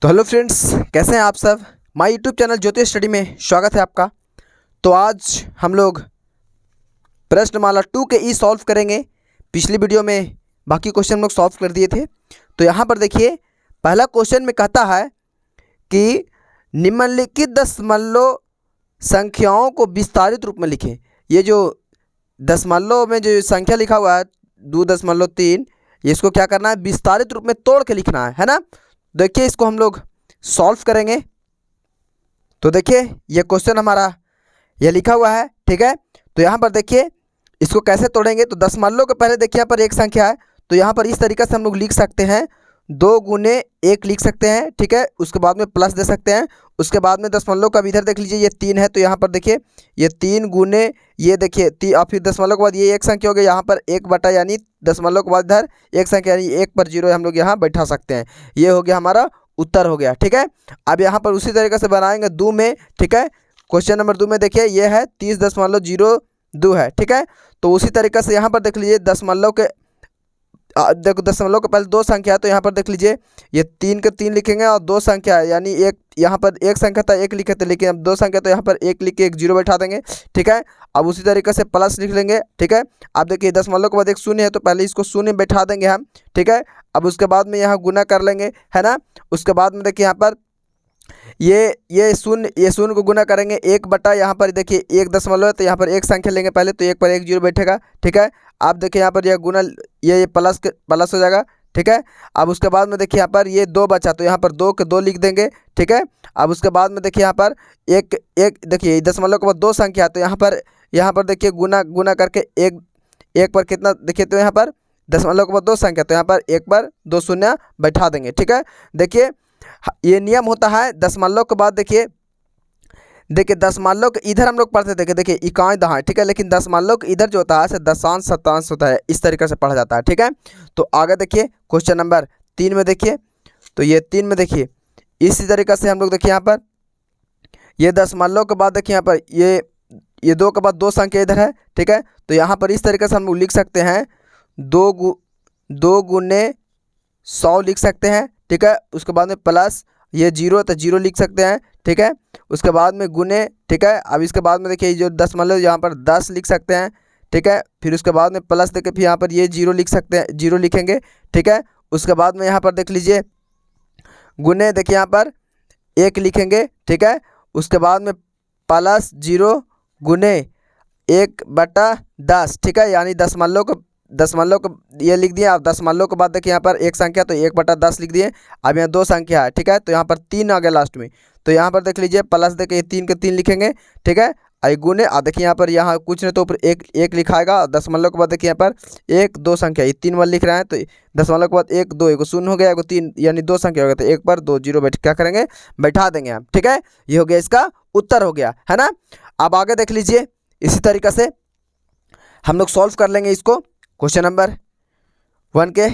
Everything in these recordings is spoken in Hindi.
तो हेलो फ्रेंड्स, कैसे हैं आप सब। माय यूट्यूब चैनल ज्योतिष स्टडी में स्वागत है आपका। तो आज हम लोग प्रश्नमाला 2 के ई सॉल्व करेंगे। पिछली वीडियो में बाकी क्वेश्चन हम लोग सॉल्व कर दिए थे। तो यहाँ पर देखिए, पहला क्वेश्चन में कहता है कि निम्नलिखित दशमलव संख्याओं को विस्तारित रूप में लिखें। ये जो दशमलव में जो संख्या लिखा हुआ है 2.3, इसको क्या करना है, विस्तारित रूप में तोड़ के लिखना है ना। देखिए, इसको हम लोग सॉल्व करेंगे। तो देखिए, ये क्वेश्चन हमारा ये लिखा हुआ है, ठीक है। तो यहाँ पर देखिए, इसको कैसे तोड़ेंगे। तो दशमलव के पहले देखिए यहाँ पर एक संख्या है, तो यहाँ पर इस तरीके से हम लोग लिख सकते हैं, 2 गुने 1 लिख सकते हैं, ठीक है। उसके बाद में प्लस दे सकते हैं। उसके बाद में दशमलव का भी इधर देख लीजिए, ये 3 है, तो यहाँ पर देखिए ये 3 गुने ये देखिए और फिर दशमलव के बाद ये एक संख्या हो गया, यहाँ पर 1 बटा यानी दशमलव के बाद इधर एक संख्या यानी 1 पर 0 हम लोग यहाँ बैठा सकते हैं। ये हो गया हमारा उत्तर हो गया, ठीक है। अब यहाँ पर उसी तरीके से बनाएंगे 2 में, ठीक है। क्वेश्चन नंबर 2 में देखिए ये है 30.02 है, ठीक है। तो उसी तरीके से यहाँ पर देख लीजिए दशमलव के देखो दशमलव के पहले 2 संख्या है, तो यहाँ पर देख लीजिए ये 3 के 3 लिखेंगे और 2 संख्या है यानी एक, यहाँ पर एक संख्या था 1 लिखे थे, लेकिन अब 2 संख्या तो यहाँ पर 1 लिख के एक 0 बैठा देंगे, ठीक है। अब उसी तरीके से प्लस लिख लेंगे, ठीक है। अब देखिए दशमलव के बाद एक शून्य है, तो पहले इसको शून्य बैठा देंगे हम, ठीक है। अब उसके बाद में यहाँ गुना कर लेंगे, है ना। उसके बाद में देखिए यहाँ पर ये शून्य को गुना करेंगे 1 बटा, यहाँ पर देखिए 1 दशमलव है, तो यहाँ पर एक संख्या लेंगे पहले, तो 1 पर 1 0 बैठेगा, ठीक है। आप देखिए यहाँ पर यह गुना ये प्लस हो जाएगा, ठीक है। अब उसके बाद में देखिए यहाँ पर ये 2 बचा, तो यहाँ पर 2 के 2 लिख देंगे, ठीक है। अब उसके बाद में देखिए यहाँ पर एक देखिए दशमलव के बाद 2 संख्या, तो यहाँ पर देखिए गुना करके एक पर कितना देखिए, तो यहाँ पर दशमलव के बाद 2 संख्या, तो यहाँ पर 1 पर 2 शून्य बैठा देंगे, ठीक है। देखिए ये नियम होता है दशमलव के बाद। देखिए दशमलव के इधर हम लोग पढ़ते थे, देखिए इकाई दहाई, ठीक है। लेकिन दशमलव के इधर जो होता है दशांश शतांश होता है, इस तरीके से पढ़ा जाता है, ठीक है। तो आगे देखिए क्वेश्चन नंबर 3 में देखिए, तो ये 3 में देखिए इसी तरीके से हम लोग देखिए यहाँ पर ये दशमलव के बाद देखिए यहाँ पर ये 2 के बाद 2 संख्या इधर है, ठीक है। तो यहाँ पर इस तरीके से हम लोग लिख सकते हैं 2 गुने 100 लिख सकते हैं, ठीक है। उसके बाद में प्लस ये 0 तो 0 लिख सकते हैं, ठीक है। उसके बाद में गुने, ठीक है। अब इसके बाद में देखिए जो दशमलव यहाँ पर 10 लिख सकते हैं, ठीक है। फिर उसके बाद में प्लस देखिए फिर यहाँ पर ये 0 लिख सकते हैं, 0 लिखेंगे, ठीक है। उसके बाद में यहाँ पर देख लीजिए गुने देखिए यहाँ पर 1 लिखेंगे, ठीक है। उसके बाद में प्लस 0 गुने 1 बटा 10, ठीक है। यानी दशमलव को ये लिख दिए। आप दशमलव के बाद देखिए यहाँ पर एक संख्या, तो 1 बटा 10 लिख दिए। अब यहाँ 2 संख्या है, ठीक है। तो यहाँ पर 3 आ गया लास्ट में, तो यहाँ पर देख लीजिए प्लस देखिए 3 के 3 लिखेंगे, ठीक है। आई गुने देखिए यहाँ पर यहाँ कुछ नहीं तो ऊपर एक लिखाएगा। दशमलव के बाद देखिए यहाँ पर 1 2 संख्या, ये 3 वाला लिख रहे हैं, तो दशमलव के बाद 1 2 1 शून्य हो गया, 1 3 यानी 2 संख्या हो गया, तो 1 पर 2 0 क्या करेंगे, बैठा देंगे हम, ठीक है। ये हो गया, इसका उत्तर हो गया, है ना। अब आगे देख लीजिए, इसी तरीके से हम लोग सॉल्व कर लेंगे इसको क्वेश्चन नंबर 1 के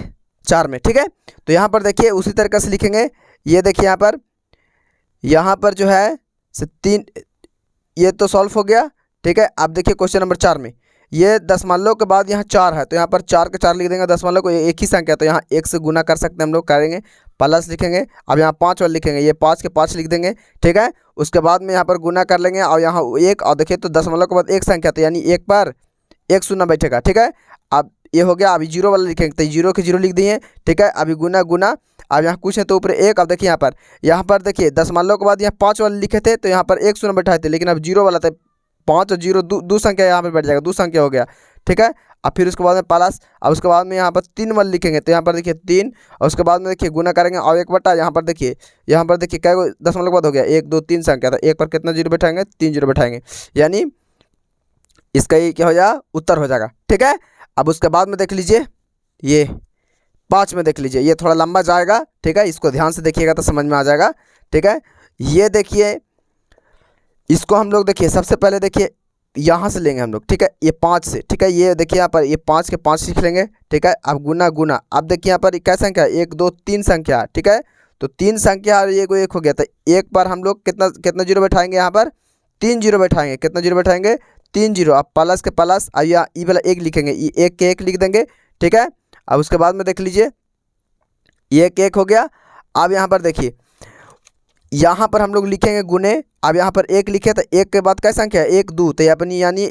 4 में, ठीक है। तो यहाँ पर देखिए उसी तरीके से लिखेंगे। ये देखिए यहाँ पर जो है 3, ये तो सॉल्व हो गया, ठीक है। अब देखिए क्वेश्चन नंबर 4 में ये दशमलव के बाद यहाँ 4 है, तो यहाँ पर 4 के 4 लिख देंगे। दशमलव को एक ही संख्या, तो यहाँ 1 से गुना कर सकते हैं हम लोग, करेंगे प्लस लिखेंगे। अब यहाँ 5 वाला लिखेंगे, ये 5 के 5 लिख देंगे, ठीक है। उसके बाद में यहाँ पर गुना कर लेंगे और यहाँ 1, और देखिए तो दशमलव के बाद एक संख्या, तो यानी 1 पर 1 शून्य बैठेगा, ठीक है। अब ये हो गया। अभी 0 वाला लिखेंगे, तो 0 के 0 लिख दिए, ठीक है। अभी गुना अब यहाँ कुछ है तो ऊपर 1। अब देखिए यहाँ पर देखिए दशमलव के बाद यहाँ 5 वाले लिखे थे, तो यहाँ पर 1 शून्य बैठाए थे, लेकिन अब 0 वाला था, 5 और 0 दो संख्या यहाँ पर बैठ जाएगा, 2 संख्या हो गया, ठीक है। अब फिर उसके बाद में प्लस, अब उसके बाद में यहाँ पर 3 वाले लिखेंगे, तो यहाँ पर देखिए 3, और उसके बाद में देखिए गुना करेंगे और 1 बटा, यहाँ पर देखिए क्या दशमलव के बाद हो गया 1 2 3 संख्या, तो 1 पर कितना 0 बैठाएंगे, 3 0 बैठाएंगे, यानी इसका ये क्या हो जाएगा, उत्तर हो जाएगा, ठीक है। अब उसके बाद में देख लीजिए ये 5 में देख लीजिए, ये थोड़ा लंबा जाएगा, ठीक है। इसको ध्यान से देखिएगा तो समझ में आ जाएगा, ठीक है। ये देखिए इसको हम लोग देखिए सबसे पहले देखिए यहाँ से लेंगे हम लोग, ठीक है, ये 5 से, ठीक है। ये देखिए यहाँ पर ये 5 के 5 लिख लेंगे, ठीक है। अब गुना अब देखिए यहाँ पर क्या संख्या, 1 2 3 संख्या, ठीक है। तो 3 संख्या और ये को 1 हो गया, तो 1 पर हम लोग कितना 0 बैठाएंगे, यहाँ पर 3 0 बैठाएंगे। कितना 0 बैठाएंगे, 3 0। अब प्लस के प्लस, अब यहाँ ई वाला 1 लिखेंगे, ये 1 के 1 लिख देंगे, ठीक है। अब उसके बाद में देख लीजिए ये 1 हो गया। अब यहाँ पर देखिए यहाँ पर हम लोग लिखेंगे गुने। अब यहाँ पर एक लिखे तो एक के बाद क्या संख्या है, एक दो, तो ये अपनी यानी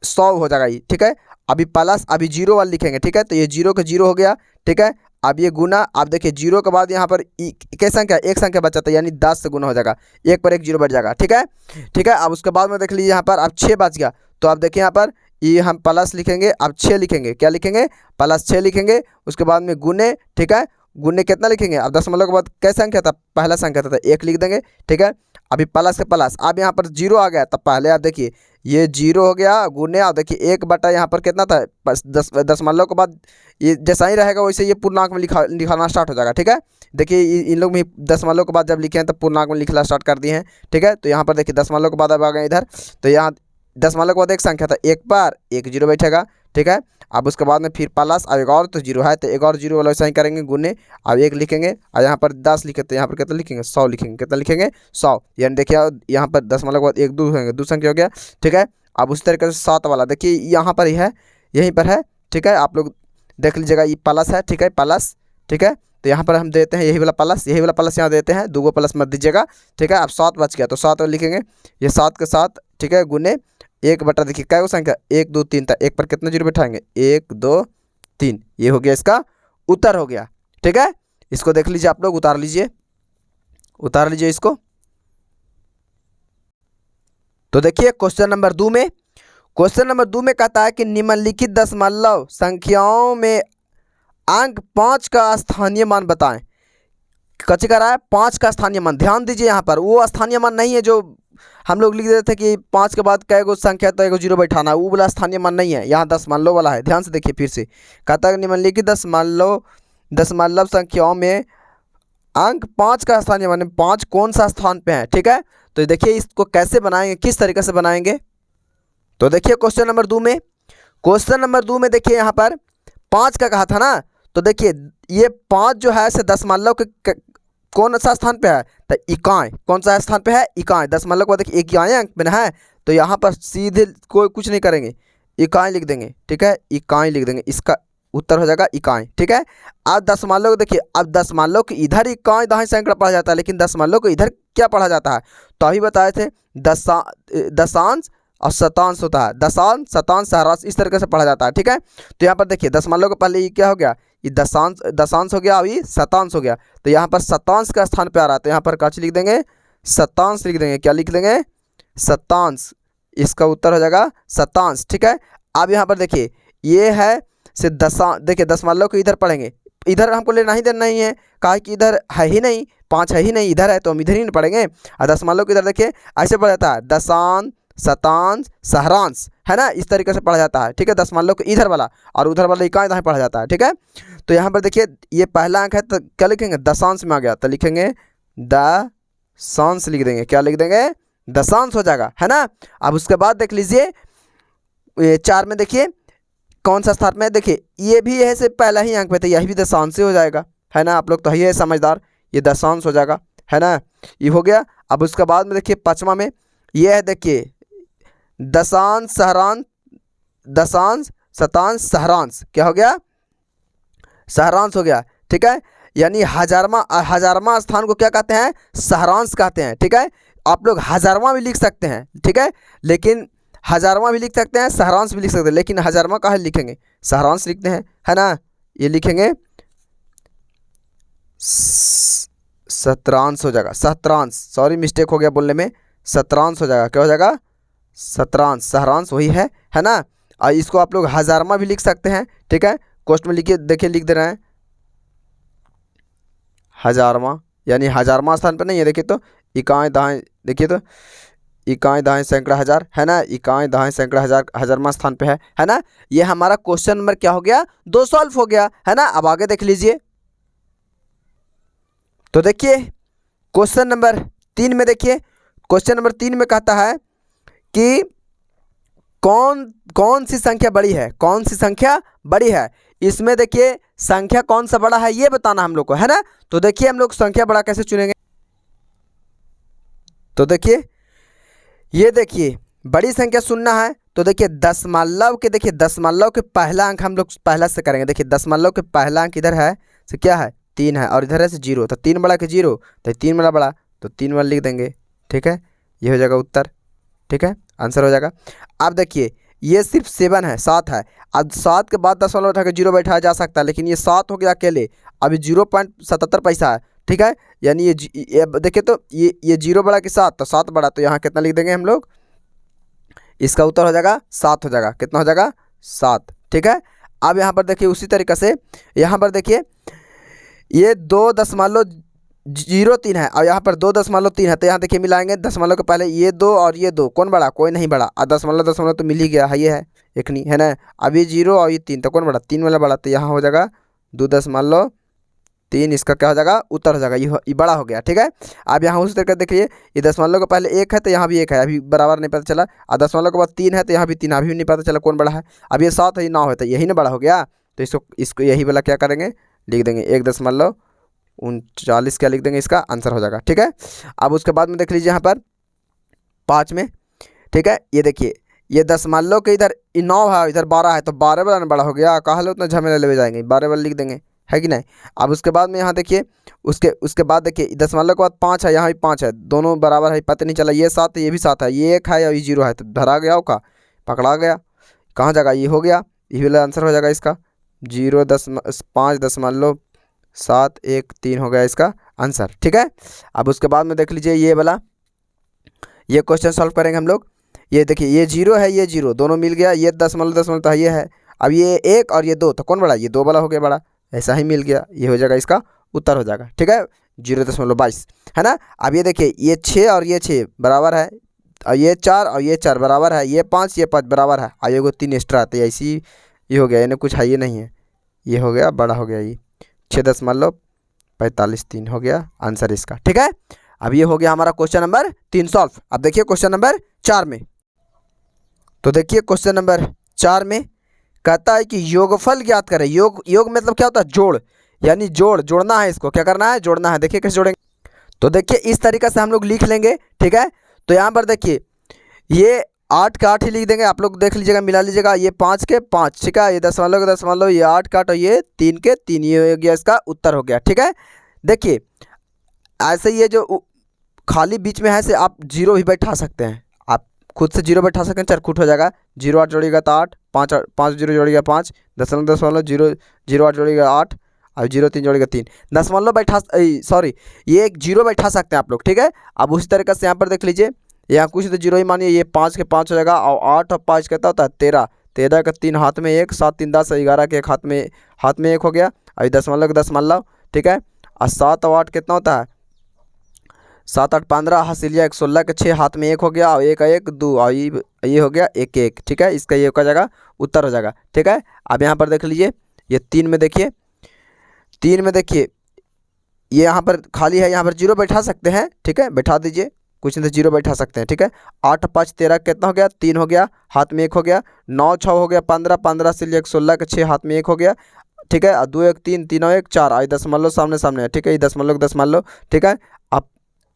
100 हो जाएगा ये, ठीक है। अभी प्लस, अभी जीरो वाला लिखेंगे, ठीक है। तो ये जीरो का जीरो हो गया, ठीक है। अब ये गुना, अब देखिए जीरो के बाद यहाँ पर क्या संख्या, एक संख्या बचा था, यानी 10 से गुना हो जाएगा, एक पर एक जीरो बढ़ जाएगा, ठीक है, ठीक है। अब उसके बाद में देख लीजिए यहाँ पर अब 6 बच गया, तो अब देखिए यहाँ पर ये हम प्लस लिखेंगे, अब 6 लिखेंगे, क्या लिखेंगे, प्लस 6 लिखेंगे। उसके बाद में गुने, ठीक है, गुने कितना लिखेंगे, अब दशमलव के बाद क्या संख्या था, पहला संख्या था, तो एक लिख देंगे, ठीक है। अभी प्लस से प्लस, अब यहाँ पर जीरो आ गया, तब पहले आप देखिए ये जीरो हो गया गुने, और देखिए एक बटा यहाँ पर कितना था, दशमलव के बाद ये जैसा ही रहेगा वैसे ये पूर्णांक में लिखाना स्टार्ट हो जाएगा, ठीक है। देखिए इन लोग भी दशमलव के बाद जब लिखे हैं तब पूर्णांक में लिखना स्टार्ट कर दिए हैं, ठीक है। तो यहाँ पर देखिए दशमलव के बाद अब आ गए इधर, तो यहाँ दशमलव के बाद एक संख्या था, एक पर एक जीरो बैठेगा, ठीक है। अब उसके बाद में फिर प्लस, अब एक और तो जीरो है, तो एक और जीरो वाला वैसा ही करेंगे गुने, अब एक लिखेंगे, और यहाँ पर 10 लिखे, तो यहाँ पर कितना लिखेंगे, 100 लिखेंगे, कितना लिखेंगे, 100। यानी देखिए यहाँ पर दशमलव के बाद एक दो होंगे, दो संख्या हो गया, ठीक है। अब उसी तरीके से 7 वाला देखिए यहाँ पर ही है, यहीं पर है, ठीक है। आप लोग देख लीजिएगा ये प्लस है, ठीक है, प्लस, ठीक है। तो यहाँ पर हम देते हैं यही वाला प्लस, यही वाला प्लस यहाँ देते हैं, दो प्लस मत दीजिएगा, ठीक है। अब 7 बच गया, तो 7 लिखेंगे, ये 7 के साथ, ठीक है, गुने एक बटा, देखिए क्या संख्या, 1 2 3 था, एक पर कितना जीरो बैठाएंगे, 1 2 3, ये हो गया इसका उत्तर हो गया, ठीक है। इसको देख लीजिए आप लोग, उतार लीजिए, उतार लीजिए इसको। तो देखिए क्वेश्चन नंबर 2 में, क्वेश्चन नंबर 2 में कहता है कि निम्नलिखित दशमलव संख्याओं में अंक 5 का स्थानीय मान बताएं। कच्चे कह रहा है 5 का स्थानीय मान, ध्यान दीजिए यहाँ पर वो स्थानीय मान नहीं है जो हम लोग लिख देते थे कि 5 के बाद कै गो संख्या तो एक जीरो बैठाना है, वो वाला स्थानीय मान नहीं है, यहाँ दशमलव वाला है। ध्यान से देखिए फिर से, कहता है निम्नलिखित दशमलव संख्याओं में अंक 5 का स्थानीय मान, 5 कौन सा स्थान पे है, ठीक है। तो देखिए इसको कैसे बनाएंगे, किस तरीके से बनाएंगे। तो देखिए क्वेश्चन नंबर 2 में, क्वेश्चन नंबर 2 में देखिए यहाँ पर 5 का कहा था ना, तो देखिए ये 5 जो है से दशमलव के कौन सा स्थान पे है, तो इकाई, कौन सा स्थान पे है, इकाई। दशमलव को देखिए इकाई अंक में है, तो यहाँ पर सीधे कोई कुछ नहीं करेंगे, इकाई लिख देंगे, ठीक है, इकाई लिख देंगे, इसका उत्तर हो जाएगा इकाई, ठीक है। अब दशमलव देखिए, अब दशमलव के इधर इकाई दाएं सैकड़ा पढ़ा जाता है, लेकिन दशमलव को इधर क्या पढ़ा जाता है, तो अभी बताए थे दशांश और शतांश होता है, दशांश शतांश सहस्रांश इस तरीके से पढ़ा जाता है, ठीक है। तो यहाँ पर देखिए दशमलव के पहले ये क्या हो गया, ये दशांश हो गया, और ये शतांश हो गया, तो यहाँ पर शतांश का स्थान पे आ रहा है, तो यहाँ पर काची लिख देंगे, शतांश लिख देंगे, क्या लिख देंगे, शतांश, इसका उत्तर हो जाएगा शतांश, ठीक है। अब यहाँ पर देखिए ये है से देखिए दशमलव को इधर पढ़ेंगे, इधर हमको लेना ही देना नहीं है, कहा कि इधर है ही नहीं, 5 है ही नहीं, इधर है तो हम इधर ही नहीं पढ़ेंगे। और दशमलव को इधर देखिए ऐसे पढ़ा जाता है, दशांश शतांश सहस्रांश, है ना, इस तरीके से पढ़ा जाता है, ठीक है। दशमलव को इधर वाला और उधर वाला इकाई दाएं पढ़ा जाता है, ठीक है। तो यहाँ पर देखिए ये पहला अंक है, तो क्या लिखेंगे, दशांश में आ गया, तो लिखेंगे दशांश लिख देंगे, क्या लिख देंगे, दशांश हो जाएगा, है ना। अब उसके बाद देख लीजिए ये 4 में देखिए कौन सा स्थान में है, देखिए ये भी यह से पहला ही अंक में, तो यही भी दशांश से हो जाएगा, है ना। आप लोग तो है समझदार, ये दशांश हो जाएगा, है ना, ये हो गया। अब उसके बाद में देखिए 5वां में ये है, देखिए दशांश सहस्रांश, दशांश शतांश सहस्रांश, क्या हो गया, सहस्रांश हो गया, ठीक है। यानी हजारवां स्थान को क्या कहते हैं, सहस्रांश कहते हैं, ठीक है। आप लोग हजारवां भी लिख सकते हैं, ठीक है, लेकिन हजारवां भी लिख सकते हैं, सहस्रांश भी लिख सकते हैं, लेकिन हजारवां कहाँ लिखेंगे, सहस्रांश लिखते हैं, है ना। ये लिखेंगे शतरांश हो जाएगा, शतरांश, सॉरी मिस्टेक हो गया बोलने में, शतरांश हो जाएगा, क्या हो जाएगा, शतरांश, सहस्रांश वही है ना। और इसको आप लोग हजारवां भी लिख सकते हैं, ठीक है। क्वेश्चन में लिखिए, देखिए लिख दे रहे हैं हजारवां, यानी हजारवां स्थान पर नहीं है, देखिए तो इकाई दाएं, देखिए तो इकाई दाएं सैकड़ा हजार, है ना, इकाई दाएं सैकड़ा हजार हजारवां स्थान पे है ना। ये हमारा क्वेश्चन नंबर क्या हो गया, 2 सॉल्व हो गया, है ना। अब आगे देख लीजिए, तो देखिए क्वेश्चन नंबर 3 में, देखिए क्वेश्चन नंबर 3 में कहता है कि कौन सी संख्या बड़ी है, कौन सी संख्या बड़ी है। इसमें देखिए संख्या कौन सा बड़ा है ये बताना हम लोग को, है ना। तो देखिए हम लोग संख्या बड़ा कैसे चुनेंगे, तो देखिए ये देखिए बड़ी संख्या चुनना है, तो देखिए दशमलव के, देखिए दशमलव के पहला अंक हम लोग पहला से करेंगे। देखिए दशमलव के पहला अंक इधर है से क्या है, 3 है, और इधर है से 0, तो 3 बड़ा के 0, तो 3 बड़ा बड़ा, तो 3 वाला लिख देंगे, ठीक है, ये हो जाएगा उत्तर, ठीक है, आंसर हो जाएगा। अब देखिए ये सिर्फ 7 है, 7 है। अब 7 के बाद 10 वाला उठा के 0 बैठाया जा सकता है, लेकिन ये 7 हो गया अकेले, अभी 0.77 पैसा है, ठीक है। यानी ये देखिए तो ये 0 बड़ा कि 7, तो 7 बड़ा, तो यहाँ कितना लिख देंगे हम लोग, इसका उत्तर हो जाएगा 7 हो जाएगा। कितना हो जाएगा, 7, ठीक है। अब यहाँ पर देखिए उसी तरीक़े से यहाँ पर देखिए ये 2.03 है और यहाँ पर 2.3 है, तो यहाँ देखिए मिलाएंगे दशमलव के पहले ये 2 और ये 2, कौन बड़ा, कोई नहीं बड़ा, और दशमलव तो मिल ही गया है, ये है एक नहीं है ना। अब ये 0 और ये 3, तो कौन बड़ा, 3 वाला बड़ा, तो यहाँ हो जाएगा 2.3, इसका क्या हो जाएगा, उत्तर हो जाएगा, ये बड़ा हो गया, ठीक है। अब यहाँ उसी तरीके देखिए ये दशमलव के पहले 1 है तो यहाँ भी 1 है, अभी बराबर नहीं पता चला, और दशमलव के बाद 3 है तो यहाँ भी 3, अभी भी नहीं पता चला कौन बड़ा है। अब ये 7 है, ये 9 है, तो यही ना बड़ा हो गया, तो इसको यही वाला क्या करेंगे, लिख देंगे 1.39 क्या लिख देंगे, इसका आंसर हो जाएगा, ठीक है। अब उसके बाद में देख लीजिए यहाँ पर 5 में, ठीक है, ये देखिए ये दशमलव के इधर 9 है, इधर 12 है, तो 12 वाला बड़ा हो गया, कहा लो उतना झमेला ले जाएंगे, 12 वाला लिख देंगे, है कि नहीं। अब उसके बाद में यहाँ देखिए उसके बाद देखिए दशमलव के बाद 5 है, यहाँ भी 5 है, दोनों बराबर है, पता नहीं चला, ये 7 है, ये भी 7 है, ये 1 है और ये 0 है, तो धरा गया का पकड़ा गया, कहाँ जाएगा, ये हो गया, ये वाला आंसर हो जाएगा इसका 5.713 हो गया इसका आंसर, ठीक है। अब उसके बाद में देख लीजिए ये वाला, ये क्वेश्चन सॉल्व करेंगे हम लोग। ये देखिए ये 0 है, ये 0 दोनों मिल गया, ये दशमलव तो ये है, अब ये 1 और ये 2, तो कौन बड़ा, ये 2 वाला हो गया बड़ा, ऐसा ही मिल गया, ये हो जाएगा इसका उत्तर हो जाएगा, ठीक है, 0.22 है ना। अब ये देखिए ये 6 और ये 6 बराबर है, और ये 4 और ये 4 बराबर है, ये 5 बराबर है, और ये 3 एक्स्ट्रा आते हैं, ऐसी ये हो गया, इन्हें कुछ है ये नहीं है, ये हो गया बड़ा हो गया, ये 6.45 हो गया आंसर इसका, ठीक है। अब ये हो गया हमारा क्वेश्चन नंबर 3 सॉल्व। अब देखिए क्वेश्चन नंबर 4 में, तो देखिए क्वेश्चन नंबर 4 में कहता है कि योगफल ज्ञात करें। योग मतलब क्या होता है, जोड़, यानी जोड़ना है, इसको क्या करना है, जोड़ना है। देखिए कैसे जोड़ेंगे, तो देखिए इस तरीके से हम लोग लिख लेंगे, ठीक है। तो यहाँ पर देखिए ये 8 का 8 ही लिख देंगे, आप लोग देख लीजिएगा, मिला लीजिएगा, ये 5 के 5, ठीक है, ये दशमलव, ये 8 का 8 और ये 3 के 3, ये हो गया इसका उत्तर हो गया, ठीक है। देखिए ऐसे ये जो खाली बीच में है से आप 0 भी बैठा सकते हैं, आप खुद से 0 बैठा सकते हैं, चरखुट हो जाएगा, 0 8 जोड़िएगा तो 8, 5 0 जोड़िएगा 5, दशमलव 0 8 जोड़िएगा 8, और 0 3 जोड़िएगा 3, दशमलव बैठा, सॉरी ये एक 0 बैठा सकते हैं आप लोग, ठीक है। अब उसी तरीके से यहाँ पर देख लीजिए, यहाँ कुछ तो 0 ही मानिए, ये 5 के 5 हो जाएगा, और 8 और 5 कहता होता है 13, 13 का 3 हाथ में 1, 7 3 10, 11 के 1 हाथ में 1 हो गया, और दशमलव, ठीक है। और 7 और 8 कितना होता है, 7 8 15, हसीलिया 1 16 के 6 हाथ में 1 हो गया, और 1 1 2, और ये हो गया 1 1, ठीक है, इसका ये हो जाएगा उत्तर हो जाएगा, ठीक है। अब यहाँ पर देख लीजिए ये 3 में देखिए, 3 में देखिए ये यहाँ पर खाली है, यहाँ पर 0 बैठा सकते हैं, ठीक है, बैठा दीजिए, कुछ नहीं तो 0 बैठा सकते हैं, ठीक है। 8 5 13 कितना हो गया, 3 हो गया, हाथ में 1 हो गया, 9 6 हो गया 15, 15 से 1 16 के 6 हाथ में 1 हो गया, ठीक है, 2 1 3 3 1 4, आई दशमलव सामने है, ठीक है, ये दशमलव, ठीक है। अब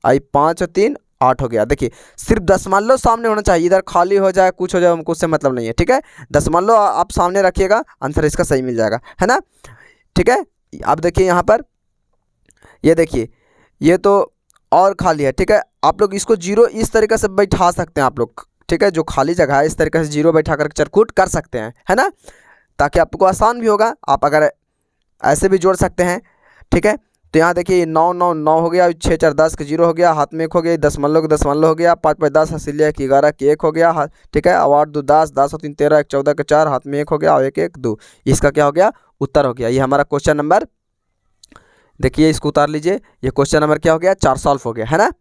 आई 5 और 3 8 हो गया। देखिए सिर्फ दशमलव सामने होना चाहिए, इधर खाली हो जाए कुछ हो जाए हमको उससे मतलब नहीं है, ठीक है। दशमलव आप सामने रखिएगा, आंसर इसका सही मिल जाएगा, है ना, ठीक है। अब देखिए यहाँ पर ये देखिए ये तो और खाली है, ठीक है, आप लोग इसको 0 इस तरीके से बैठा सकते हैं आप लोग, ठीक है, जो खाली जगह है इस तरीके से 0 बैठा कर चरकूट कर सकते हैं, है ना, ताकि आपको आसान भी होगा, आप अगर ऐसे भी जोड़ सकते हैं, ठीक है। तो यहाँ देखिए 9 9 9 हो गया, 6 4 10 के 0 हो गया, हाथ में 1 हो गया, दशमलव हो गया, 5 5 10, हसीलिया के 11 के 1 हो गया, ठीक है, और 8 2 10, 10 और 3 13, 1 14 के 4, हाथ में 1 हो गया, और 1 1 2, इसका क्या हो गया, उत्तर हो गया। ये हमारा क्वेश्चन नंबर, देखिए इसको उतार लीजिए, ये क्वेश्चन नंबर क्या हो गया, 4 सॉल्व हो गया, है ना।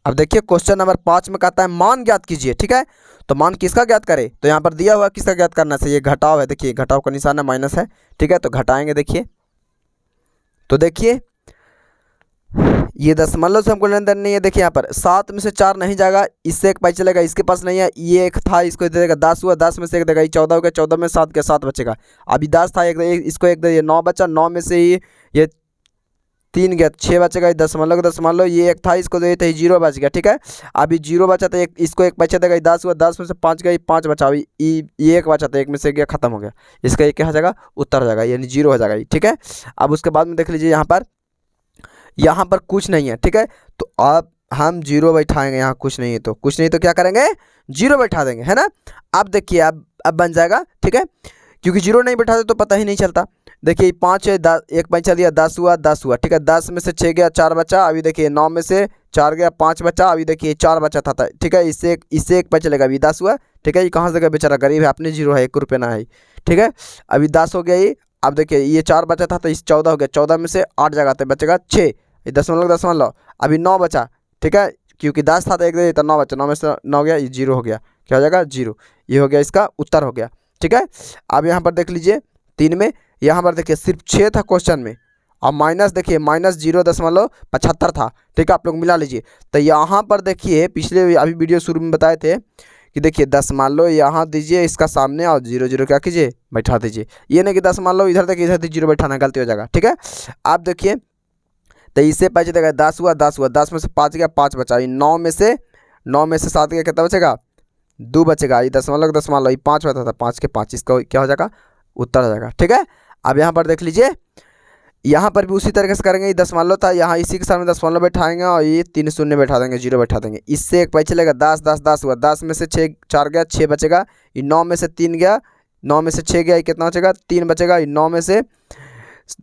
अब देखिए क्वेश्चन नंबर 5 में कहता है मान ज्ञात कीजिए, ठीक है। तो मान किसका ज्ञात करें, तो यहाँ पर दिया हुआ किसका ज्ञात करना है, ये घटाव है, देखिए घटाव का निशान है, माइनस है, ठीक है, तो घटाएंगे, देखिए तो देखिए ये दशमलव से हमको लेन देन नहीं है, देखिए यहाँ पर 7 में से 4 नहीं जाएगा, इससे 1 पाई चलेगा, इसके पास नहीं है, ये 1 था, इसको दे देगा, 10 हुआ, 10 में से 1 देगा, ये 14 हो गया, 14 में 7 के 7 बचेगा, अभी 10 था, इसको 1 दे, 9 बचा, 9 में से ये 3 गया, 6 बचेगा, ये दशमलव, ये 1 था, इसको दे देते 0 बच गया, ठीक है। अभी 0 बचा तो इसको 1 बचा देगा, 10 हुआ, 10 में से 5 गया, 5 बचा, ये 1 बचा तो 1 में से गया, खत्म हो गया, इसका ये क्या हो जाएगा, उत्तर हो जाएगा, यानी 0 हो जाएगा, ठीक है। अब उसके बाद में देख लीजिए यहाँ पर यहाँ पर कुछ नहीं है, ठीक है। तो अब हम जीरो बैठाएंगे, यहाँ कुछ नहीं है तो क्या करेंगे, जीरो बैठा देंगे, है ना। अब देखिए अब बन जाएगा, ठीक है, क्योंकि जीरो नहीं बैठाते तो पता ही नहीं चलता। देखिए 5 है, 10 एक बचा दिया, 10 हुआ, ठीक है। 10 में से 6 गया, 4 बचा। अभी देखिए 9 में से 4 गया, 5 बचा। अभी देखिए 4 बचा था, ठीक है। इससे एक पता चलेगा, अभी 10 हुआ, ठीक है। ये कहाँ से गया बेचारा, गरीब है, अपने जीरो है, 1 रुपये ना है, ठीक है। अभी 10 हो गया ये। अब देखिए ये 4 बचा था तो इस 14 हो गया, 14 में से 8 जगह बचेगा 6, ये दशमलव। अभी 9 बचा, ठीक है, क्योंकि 10 था तो एक दे देता, 9 बचा, 9 में से 9 गया, ये जीरो हो गया, क्या हो जाएगा, जीरो। ये हो गया, इसका उत्तर हो गया, ठीक है। अब यहाँ पर देख लीजिए 3 में, यहाँ पर देखिए सिर्फ 6 था क्वेश्चन में, और माइनस देखिए -0.75 था, ठीक है। आप लोग मिला लीजिए। तो यहाँ पर देखिए पिछले अभी वीडियो शुरू में बताए थे कि देखिए 10 मान लो यहाँ दीजिए इसका सामने, और 0 0 क्या कीजिए, बैठा दीजिए। ये नहीं कि 10 मान लो इधर तक, इधर जीरो बैठाना, गलती हो जाएगा, ठीक है। आप देखिए तो इससे पहले देखा 10 हुआ, 10 में से 5 गया, 5 बचा। 9 में से 7 गया, कितना बचेगा, 2 बचेगा। ये दशमलव, ये 5 बचा था, 5 के 5, इसका क्या हो जाएगा, उत्तर हो जाएगा, ठीक है। अब यहाँ पर देख लीजिए, यहाँ पर भी उसी तरीके से करेंगे। ये 10 मान लो था, यहाँ इसी के सामने दशमलव बैठाएंगे, और ये 3 शून्य बैठा देंगे, जीरो बैठा देंगे। इससे एक पता चलेगा 10 हुआ, 10 में से 4 गया, 6 बचेगा। ये 9 में से 3 गया, 9 में से 6 गया, ये कितना बचेगा, 3 बचेगा। ये 9 में से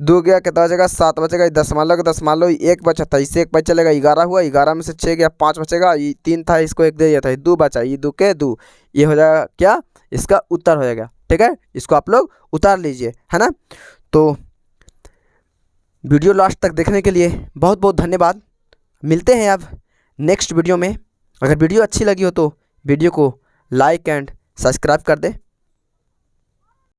2 गया, कितना बचेगा, 7 बचेगा। ये 10 मान लो 1 बचा था, इससे एक पता चलेगा, 11 हुआ, 11 में से 6 गया, 5 बचेगा। ये 3 था, इसको 1 दे दिया था, ये 2 बचा, ये 2 के 2, ये हो जाएगा क्या, इसका उत्तर हो जाएगा, ठीक है। इसको आप लोग उतार लीजिए, है ना। तो वीडियो लास्ट तक देखने के लिए बहुत बहुत धन्यवाद। मिलते हैं अब नेक्स्ट वीडियो में। अगर वीडियो अच्छी लगी हो तो वीडियो को लाइक एंड सब्सक्राइब कर दें।